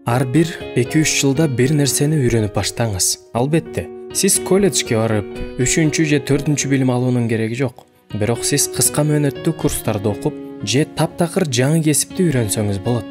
Ар бир 2-3 жылда бир нерсени үйрөнүп баштаңыз. Албетте, сиз колледжге барып, 3-чү же 4-чү билим алуунун кереги жок. Бирок сиз кыска мөөнөттүү курстарды окуп, же таптакыр жаңы кесипти үйрөнсөңүз болот.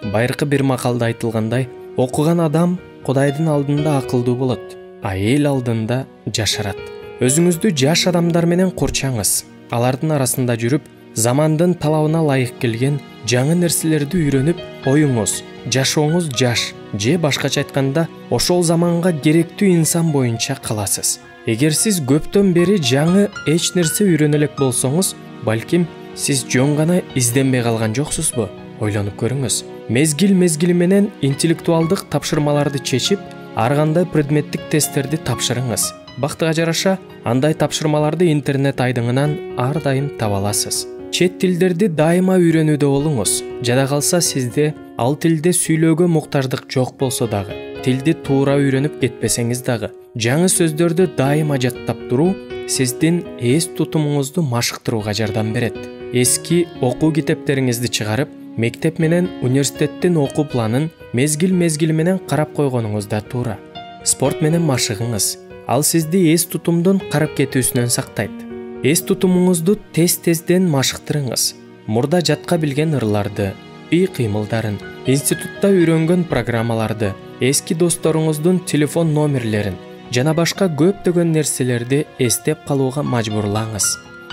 Байыркы бир макалда айтылгандай, окуган адам Кудайдын алдында акылдуу болот, а эл алдында жашарат. Өзүңүздү жаш адамдар менен курчаңыз. Алардын арасында жүрүп, замандын талабына ылайык келген жаңы нерселерди үйрөнүп, оюңуз, жашооңуз жаш, же башкача айтканда, ошол заманга керектүү инсан боюнча каласыз. Эгер сиз көптөн бери жаңы эч нерсе үйрөнө элек болсоңуз, балким сиз жөн гана изденбей калган жоксузбу? Ойлонуп көрүңүз. Мезгил менен интеллектуалдык тапшырмаларды чечип, ар кандай предметтик тесттерди тапшырыңыз. Бактыга жараша, андай тапшырмаларды интернет айдыңынан ар дайым таба аласыз. Чет тилдерди дайыма үйрөнүүдө болуңуз. Жада калса сизде ал тилде сүйлөөгө муктаждык жок болсо дагы, тилди туура үйрөнүп кетпесеңиз дагы, жаңы сөздөрдү дайыма жаттап туруу сиздин эс тутумуңузду машыктырууга жардам берет. Эски окуу китептериңизди чыгарып, мектеп менен университеттин окуу планын мезгил менен карап койгонуңуз да туура. Спорт менен машыгыңыз. Ал сизди эс тутумдун карып кетүүсүнөн сактайт. Эс тутумуңузду тез-тезден машыктырыңыз. Мурда жатка билген ырларды, үй кыймылдарын, институтта үйрөнгөн программаларды, эски досторуңуздун телефон номерлерин жана башка көптөгөн нерселерди эстеп калууга мажбурлаңыз.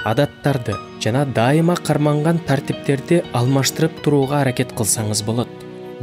Адаттарды жана дайыма карманган тартиптерди алмаштырып турууга аракет кылсаңыз болот.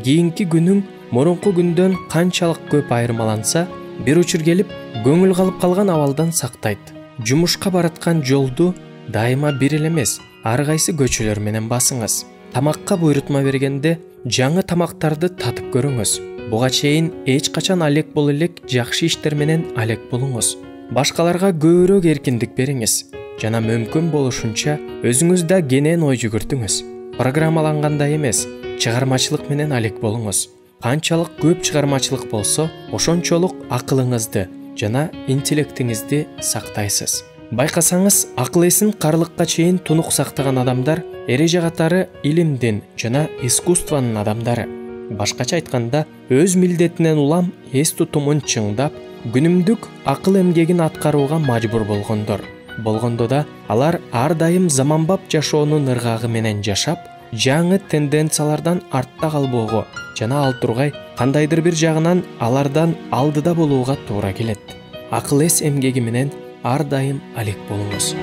Кийинки күнүң мурунку күндөн канчалык көп айырмаланса, бир учур келип, көңүл калып калган абалдан сактайт. Жумушка бараткан жолду дайыма бир эле эмес, ар кайсы көчөлөр менен басыңыз. Тамакка буйрутма бергенде жаңы тамактарды татып көрүңүз. Буга чейин эч качан алек боло элек жакшы иштер менен алек болуңуз. Башкаларга көбүрөөк эркиндик бериңиз жана мүмкүн болушунча өзүңүздө кенен ой жүгүртүңүз. Программалангандай эмес, чыгармачылык менен алек болуңуз. Канчалык көп чыгармачылык болсо, ошончолук акылыңызды жана интеллектиңизди сактайсыз. Байкасаңыз, акыл эсин карлыкка чейин тунук сактаган адамдар эреже катары илимдин жана искусствонун адамдары. Башкача айтканда, өз милдетинен улам эс тутумун чыңдап, күнүмдүк акыл эмгегин аткарууга мажбур болгондор. Болгондо да алар ар дайым заманбап жашоонун ыргагы менен жашап, жаңы тенденциялардан артта калбоого жана ал тургай кандайдыр бир жагынан алардан алдыда болууга туура келет. Акыл эс эмгеги менен ар дайым алек болуңуз.